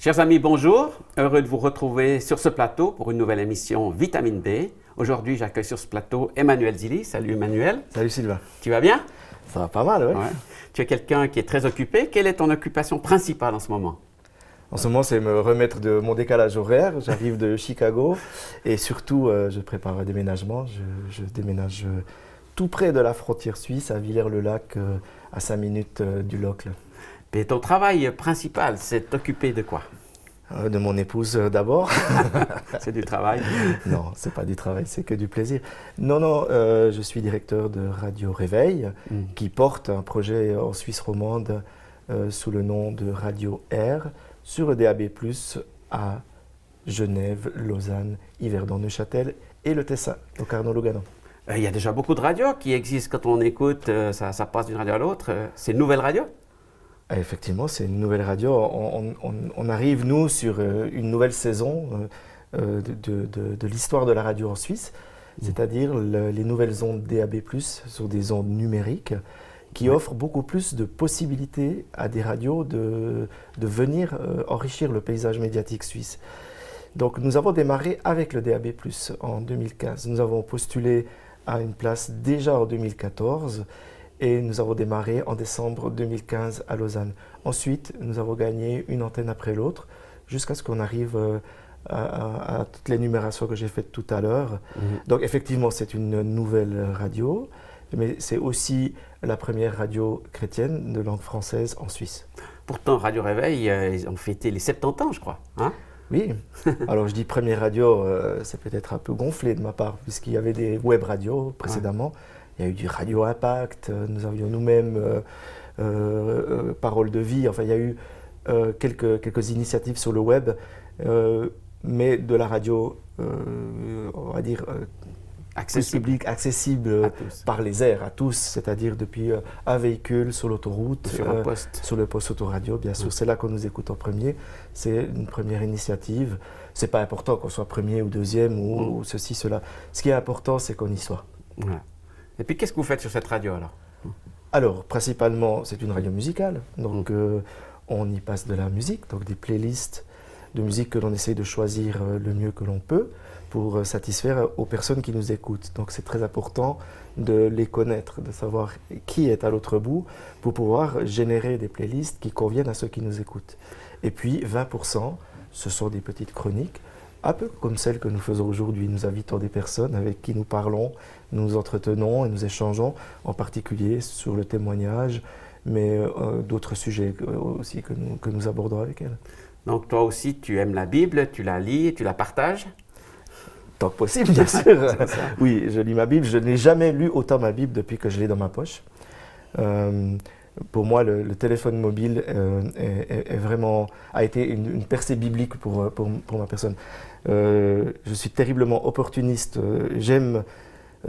Chers amis, bonjour. Heureux de vous retrouver sur ce plateau pour une nouvelle émission Vitamine D. Aujourd'hui, j'accueille sur ce plateau Emmanuel Zilli. Salut Emmanuel. Salut Sylvain. Tu vas bien? Ça va pas mal, ouais. Tu es quelqu'un qui est très occupé. Quelle est ton occupation principale en ce moment? En ce moment, c'est me remettre de mon décalage horaire. J'arrive de Chicago et surtout, je prépare un déménagement. Je déménage tout près de la frontière suisse, à Villers-le-Lac, à 5 minutes du Locle. Et ton travail principal, c'est t'occuper de quoi? De mon épouse d'abord. C'est du travail? Non, c'est pas du travail, c'est que du plaisir. Non, je suis directeur de Radio Réveil, qui porte un projet en Suisse romande sous le nom de Radio Air, sur le DAB+, à Genève, Lausanne, Yverdon, Neuchâtel et le Tessin, au Carnot-Lugano. Il y a déjà beaucoup de radios qui existent. Quand on écoute, ça passe d'une radio à l'autre. C'est une nouvelle radio? Effectivement, c'est une nouvelle radio. On arrive, nous, sur une nouvelle saison de l'histoire de la radio en Suisse, c'est-à-dire les nouvelles ondes DAB+, sur des ondes numériques, qui offrent beaucoup plus de possibilités à des radios de venir enrichir le paysage médiatique suisse. Donc nous avons démarré avec le DAB+, en 2015. Nous avons postulé à une place déjà en 2014, et nous avons démarré en décembre 2015 à Lausanne. Ensuite, nous avons gagné une antenne après l'autre, jusqu'à ce qu'on arrive à toutes les numérations que j'ai faites tout à l'heure. Donc effectivement, c'est une nouvelle radio, mais c'est aussi la première radio chrétienne de langue française en Suisse. Pourtant, Radio Réveil, ils ont fêté les 70 ans, je crois. Hein? Oui, alors je dis première radio, c'est peut-être un peu gonflé de ma part, puisqu'il y avait des web radios précédemment. Il y a eu du Radio Impact, nous avions nous-mêmes Parole de vie, enfin il y a eu quelques initiatives sur le web, mais de la radio, on va dire, publique, accessible par les airs à tous, c'est-à-dire depuis un véhicule sur l'autoroute, sur le poste autoradio, bien sûr. C'est là qu'on nous écoute en premier, c'est une première initiative. C'est pas important qu'on soit premier ou deuxième ou ceci, cela. Ce qui est important, c'est qu'on y soit. Ouais. Et puis, qu'est-ce que vous faites sur cette radio alors? Alors, principalement, c'est une radio musicale. Donc, on y passe de la musique, donc des playlists de musique que l'on essaie de choisir le mieux que l'on peut pour satisfaire aux personnes qui nous écoutent. Donc, c'est très important de les connaître, de savoir qui est à l'autre bout pour pouvoir générer des playlists qui conviennent à ceux qui nous écoutent. Et puis, 20%, ce sont des petites chroniques, un peu comme celles que nous faisons aujourd'hui. Nous invitons des personnes avec qui nous parlons, nous nous entretenons et nous échangeons, en particulier sur le témoignage, mais d'autres sujets aussi que nous abordons avec elles. Donc toi aussi, tu aimes la Bible, tu la lis, tu la partages? Tant que possible, bien sûr. Oui, je lis ma Bible. Je n'ai jamais lu autant ma Bible depuis que je l'ai dans ma poche. Pour moi, le téléphone mobile a été une percée biblique pour ma personne. Je suis terriblement opportuniste. J'aime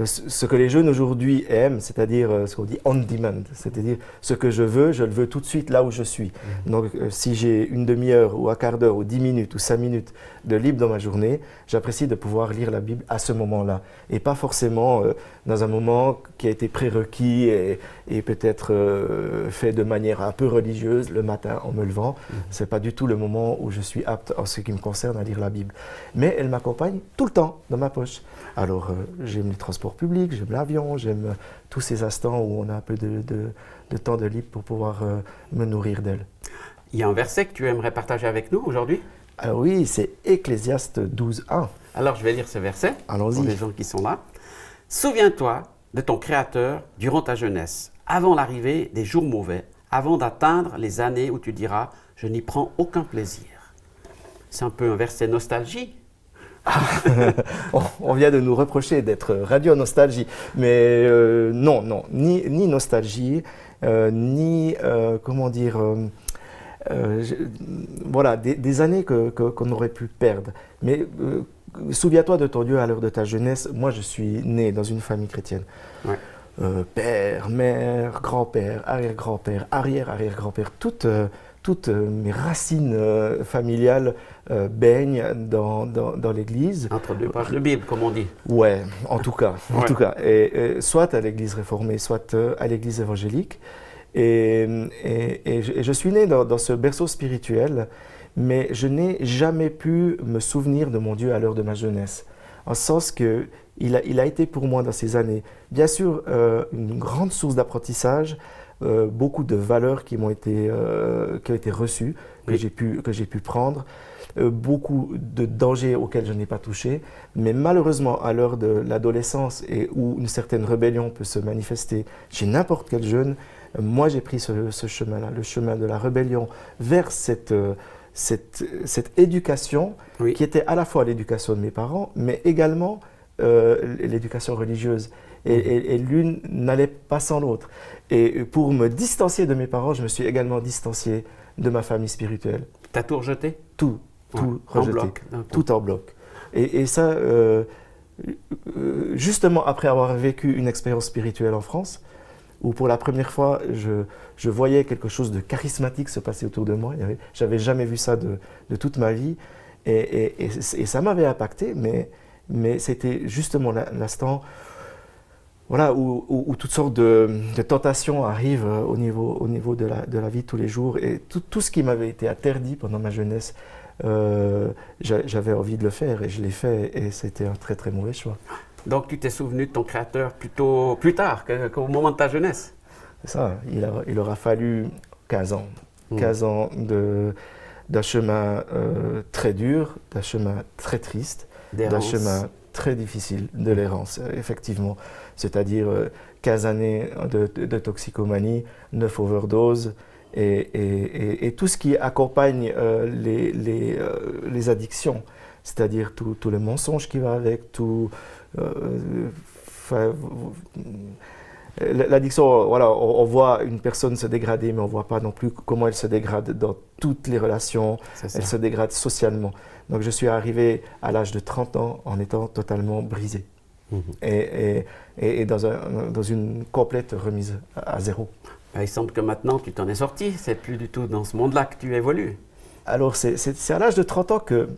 ce que les jeunes aujourd'hui aiment, c'est-à-dire ce qu'on dit on demand, c'est-à-dire ce que je le veux tout de suite là où je suis. Donc si j'ai une demi-heure ou un quart d'heure ou 10 minutes ou 5 minutes de libre dans ma journée, j'apprécie de pouvoir lire la Bible à ce moment-là et pas forcément dans un moment qui a été prérequis et peut-être fait de manière un peu religieuse le matin en me levant. C'est pas du tout le moment où je suis apte en ce qui me concerne à lire la Bible. Mais elle m'accompagne tout le temps dans ma poche. Alors j'aime les transports publics, j'aime l'avion, j'aime tous ces instants où on a un peu de temps de libre pour pouvoir me nourrir d'elle. Il y a un verset que tu aimerais partager avec nous aujourd'hui? Alors oui, c'est Ecclésiaste 12:1. Alors je vais lire ce verset pour les gens qui sont là. Souviens-toi de ton Créateur durant ta jeunesse, avant l'arrivée des jours mauvais, avant d'atteindre les années où tu diras « je n'y prends aucun plaisir ». C'est un peu un verset nostalgie. On vient de nous reprocher d'être radio nostalgie, mais non, ni nostalgie, ni comment dire, voilà, des années qu'on aurait pu perdre. Mais souviens-toi de ton Dieu à l'heure de ta jeunesse. Moi, je suis né dans une famille chrétienne. Ouais. Père, mère, grand-père, arrière-grand-père, arrière-arrière-grand-père, toutes mes racines familiales baignent dans l'Église. Entre deux pages de Bible, comme on dit. Ouais, en tout cas. Et soit à l'Église réformée, soit à l'Église évangélique. Et je suis né dans ce berceau spirituel, mais je n'ai jamais pu me souvenir de mon Dieu à l'heure de ma jeunesse. En ce sens qu'il a été pour moi dans ces années, bien sûr, une grande source d'apprentissage, beaucoup de valeurs qui ont été reçues, que j'ai pu prendre, beaucoup de dangers auxquels je n'ai pas touché, mais malheureusement, à l'heure de l'adolescence et où une certaine rébellion peut se manifester chez n'importe quel jeune, moi j'ai pris ce chemin-là, le chemin de la rébellion vers cette éducation qui était à la fois l'éducation de mes parents, mais également l'éducation religieuse. Et l'une n'allait pas sans l'autre. Et pour me distancier de mes parents, je me suis également distancié de ma famille spirituelle. Tu as tout rejeté? Tout rejeté, tout en bloc. Et ça, justement après avoir vécu une expérience spirituelle en France, où pour la première fois, je voyais quelque chose de charismatique se passer autour de moi. Je n'avais jamais vu ça de toute ma vie. Et ça m'avait impacté, mais c'était justement l'instant voilà, où toutes sortes de tentations arrivent au niveau de la vie de tous les jours. Et tout ce qui m'avait été interdit pendant ma jeunesse, j'avais envie de le faire et je l'ai fait. Et c'était un très très mauvais choix. Donc tu t'es souvenu de ton Créateur plutôt plus tard qu'au moment de ta jeunesse? C'est ça, il aura fallu 15 ans. 15 ans d'un chemin très dur, d'un chemin très triste, d'un chemin très difficile de l'errance, effectivement. C'est-à-dire 15 années de toxicomanie, 9 overdoses et tout ce qui accompagne les addictions. C'est-à-dire tout le mensonge qui va avec, l'addiction, voilà, on voit une personne se dégrader, mais on ne voit pas non plus comment elle se dégrade dans toutes les relations, elle se dégrade socialement. Donc je suis arrivé à l'âge de 30 ans en étant totalement brisé et dans une complète remise à zéro. Il semble que maintenant tu t'en es sorti, c'est plus du tout dans ce monde-là que tu évolues. Alors c'est à l'âge de 30 ans que,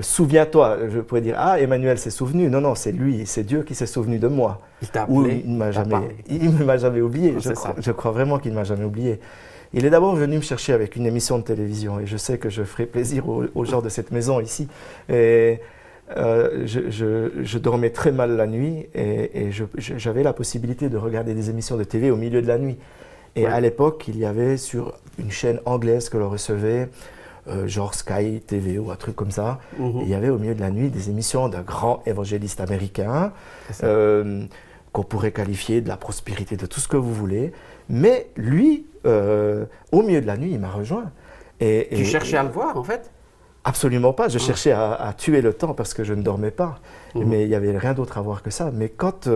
souviens-toi, je pourrais dire, ah Emmanuel s'est souvenu. Non, c'est lui, c'est Dieu qui s'est souvenu de moi. Il t'a appelé, il ne m'a jamais oublié, je crois vraiment qu'il ne m'a jamais oublié. Il est d'abord venu me chercher avec une émission de télévision et je sais que je ferai plaisir aux gens de cette maison ici. Et je dormais très mal la nuit et j'avais la possibilité de regarder des émissions de TV au milieu de la nuit. Et à l'époque, il y avait sur une chaîne anglaise que l'on recevait, genre Sky TV ou un truc comme ça, il y avait au milieu de la nuit des émissions d'un grand évangéliste américain qu'on pourrait qualifier de la prospérité, de tout ce que vous voulez. Mais lui, au milieu de la nuit, il m'a rejoint. Tu cherchais à le voir, en fait? Absolument pas. Je cherchais à tuer le temps parce que je ne dormais pas. Mais il n'y avait rien d'autre à voir que ça. Mais quand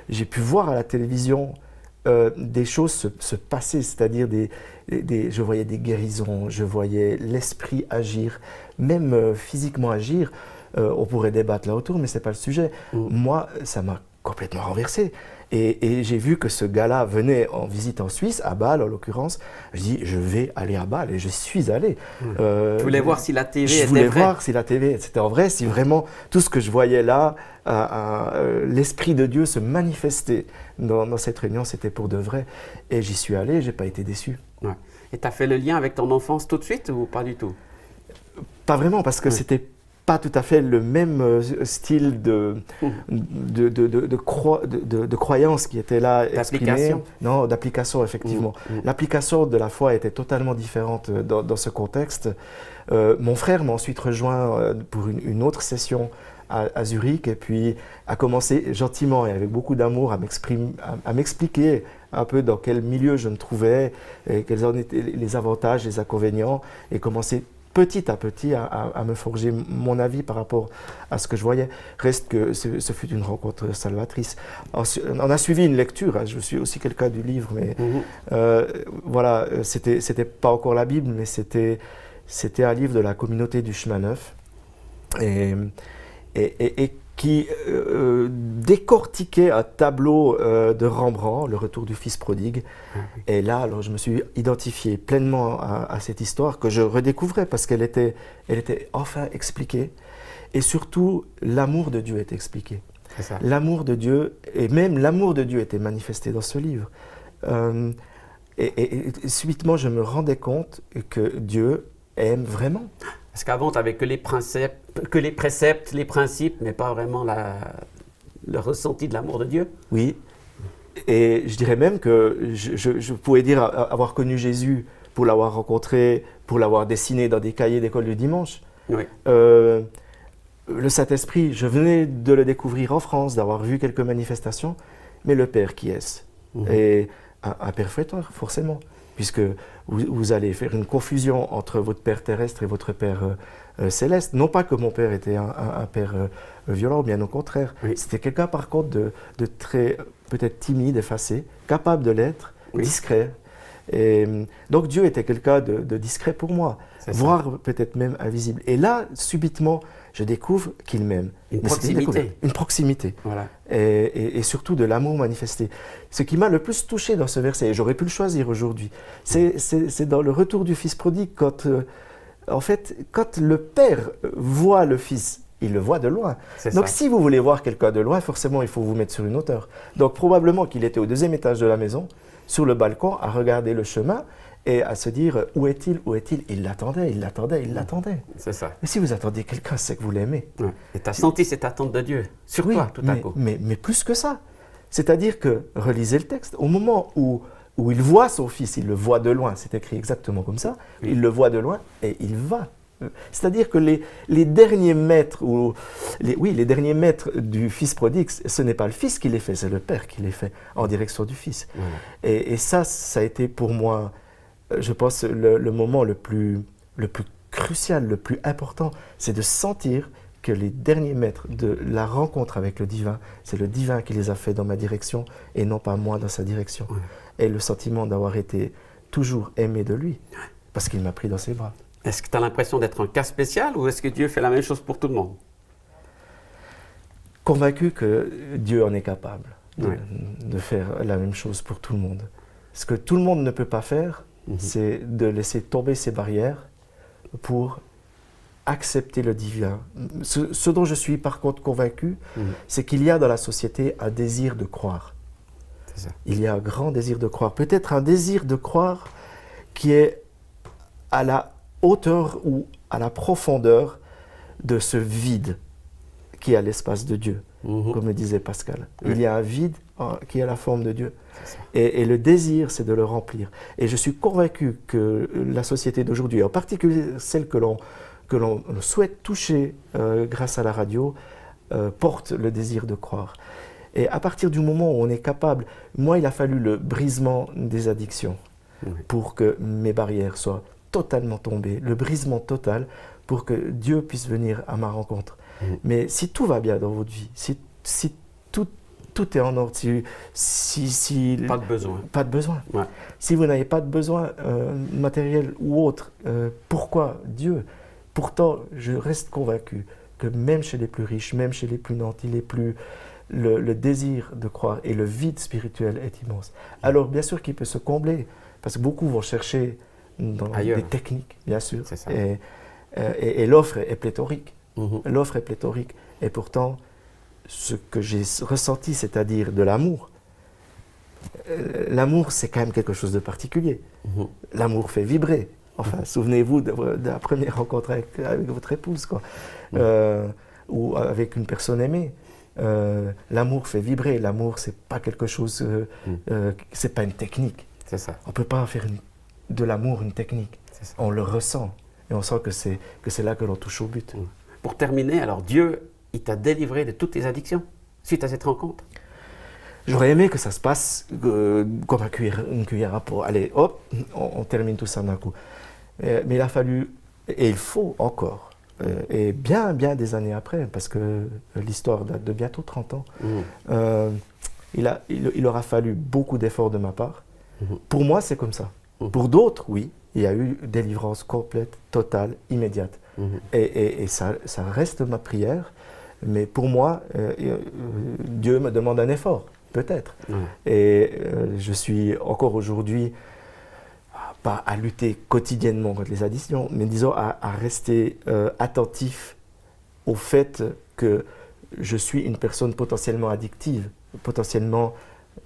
j'ai pu voir à la télévision des choses se passer, c'est-à-dire je voyais des guérisons, je voyais l'esprit agir, même physiquement agir. On pourrait débattre là autour, mais ce n'est pas le sujet. Moi, ça m'a complètement renversé. Et j'ai vu que ce gars-là venait en visite en Suisse, à Bâle en l'occurrence. Je dis, je vais aller à Bâle et je suis allé. Tu voulais voir si la TV était vraie. Je voulais voir si la TV était en vrai, si vraiment tout ce que je voyais là, l'Esprit de Dieu se manifestait dans cette réunion, c'était pour de vrai. Et j'y suis allé, je n'ai pas été déçu. Ouais. Et tu as fait le lien avec ton enfance tout de suite ou pas du tout? Pas vraiment, parce que c'était pas tout à fait le même style de croyance qui était là exprimé. Non, d'application, effectivement. L'application de la foi était totalement différente dans ce contexte. Mon frère m'a ensuite rejoint pour une autre session à Zurich et puis a commencé gentiment et avec beaucoup d'amour à m'expliquer un peu dans quel milieu je me trouvais, et quels en étaient les avantages, les inconvénients, et commencer petit à petit à me forger mon avis par rapport à ce que je voyais. Reste que ce fut une rencontre salvatrice. On a suivi une lecture, hein, je suis aussi quelqu'un du livre, mais voilà, c'était pas encore la Bible, mais c'était un livre de la communauté du chemin neuf et qui décortiquait un tableau de Rembrandt, Le Retour du Fils prodigue. Et là, alors, je me suis identifié pleinement à cette histoire que je redécouvrais parce qu'elle était enfin expliquée. Et surtout, l'amour de Dieu est expliqué. L'amour de Dieu, et même l'amour de Dieu était manifesté dans ce livre. Et subitement, je me rendais compte que Dieu aime vraiment. Parce qu'avant, tu n'avais que les préceptes, les principes, mais pas vraiment le ressenti de l'amour de Dieu. Oui, et je dirais même que je pouvais dire avoir connu Jésus pour l'avoir rencontré, pour l'avoir dessiné dans des cahiers d'école du dimanche. Oui. Le Saint-Esprit, je venais de le découvrir en France, d'avoir vu quelques manifestations, mais le Père, qui est-ce? Et un Père fouetteur, forcément, puisque vous allez faire une confusion entre votre Père terrestre et votre Père céleste. Non pas que mon Père était un Père violent, bien au contraire. Oui. C'était quelqu'un, par contre, de très, peut-être timide, effacé, capable de l'être, Oui. discret. Et donc Dieu était quelqu'un de discret pour moi, voire peut-être même invisible. Et là, subitement, je découvre qu'il m'aime. Une proximité. Une proximité. Voilà. Et surtout de l'amour manifesté. Ce qui m'a le plus touché dans ce verset, et j'aurais pu le choisir aujourd'hui, c'est dans le retour du Fils prodigue, quand le Père voit le Fils, il le voit de loin. Donc si vous voulez voir quelqu'un de loin, forcément il faut vous mettre sur une hauteur. Donc probablement qu'il était au 2e étage de la maison, sur le balcon, à regarder le chemin et à se dire où est-il, où est-il? Il l'attendait, il l'attendait, il l'attendait. C'est ça. Mais si vous attendiez quelqu'un, c'est que vous l'aimez. Ouais. Et tu as senti cette attente de Dieu sur toi tout à coup. Mais plus que ça. C'est-à-dire que, relisez le texte, au moment où il voit son fils, il le voit de loin, c'est écrit exactement comme ça, oui. Il le voit de loin et il va. C'est-à-dire que les derniers mètres, les derniers mètres du fils prodigue, ce n'est pas le fils qui les fait, c'est le père qui les fait en direction du fils. Mmh. Et ça a été pour moi, je pense, le moment le plus crucial, le plus important, c'est de sentir que les derniers mètres de la rencontre avec le divin, c'est le divin qui les a fait dans ma direction et non pas moi dans sa direction. Mmh. Et le sentiment d'avoir été toujours aimé de lui, parce qu'il m'a pris dans ses bras. Est-ce que tu as l'impression d'être un cas spécial ou est-ce que Dieu fait la même chose pour tout le monde? Convaincu que Dieu en est capable de faire la même chose pour tout le monde. Ce que tout le monde ne peut pas faire, c'est de laisser tomber ses barrières pour accepter le divin. Ce dont je suis par contre convaincu, c'est qu'il y a dans la société un désir de croire. C'est ça. Il y a un grand désir de croire. Peut-être un désir de croire qui est à la hauteur ou à la profondeur de ce vide qui est à l'espace de Dieu, comme le disait Pascal. Oui. Il y a un vide qui a la forme de Dieu. Et le désir, c'est de le remplir. Et je suis convaincu que la société d'aujourd'hui, en particulier celle que l'on souhaite toucher grâce à la radio, porte le désir de croire. Et à partir du moment où on est capable, moi il a fallu le brisement des addictions pour que mes barrières soient totalement tombé, le brisement total pour que Dieu puisse venir à ma rencontre. Mais si tout va bien dans votre vie, si tout est en ordre, si pas de besoin. Pas de besoin. Ouais. Si vous n'avez pas de besoin matériel ou autre, pourquoi Dieu? Pourtant, je reste convaincu que même chez les plus riches, même chez les plus nantis, le désir de croire et le vide spirituel est immense. Alors bien sûr qu'il peut se combler, parce que beaucoup vont chercher dans des techniques, bien sûr. C'est ça. Et l'offre est pléthorique. L'offre est pléthorique. Et pourtant, ce que j'ai ressenti, c'est-à-dire de l'amour, l'amour, c'est quand même quelque chose de particulier. L'amour fait vibrer. Enfin, souvenez-vous de la première rencontre avec votre épouse, quoi. Ou avec une personne aimée. L'amour fait vibrer. L'amour, c'est pas quelque chose, c'est pas une technique. C'est ça. On peut pas faire de l'amour une technique. On le ressent et on sent que c'est là que l'on touche au but. Pour terminer, alors Dieu, il t'a délivré de toutes tes addictions suite à cette rencontre? J'aurais aimé que ça se passe comme une cuillère à peau. Allez, hop, on termine tout ça d'un coup. Mais il a fallu, et il faut encore, et bien des années après, parce que l'histoire date de bientôt 30 ans, il aura fallu beaucoup d'efforts de ma part. Pour moi, c'est comme ça. Pour d'autres, oui, il y a eu délivrance complète, totale, immédiate. Et ça reste ma prière, mais pour moi, Dieu me demande un effort, peut-être. Et je suis encore aujourd'hui, pas à lutter quotidiennement contre les addictions, mais disons à rester attentif au fait que je suis une personne potentiellement addictive, potentiellement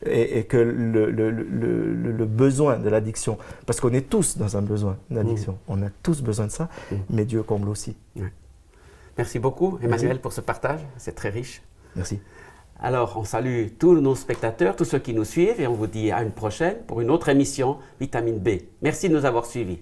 et que le besoin de l'addiction, parce qu'on est tous dans un besoin d'addiction, on a tous besoin de ça, mais Dieu comble aussi. Ouais. Merci beaucoup, Emmanuel, pour ce partage. C'est très riche. Merci. Alors, on salue tous nos spectateurs, tous ceux qui nous suivent, et on vous dit à une prochaine pour une autre émission Vitamine B. Merci de nous avoir suivis.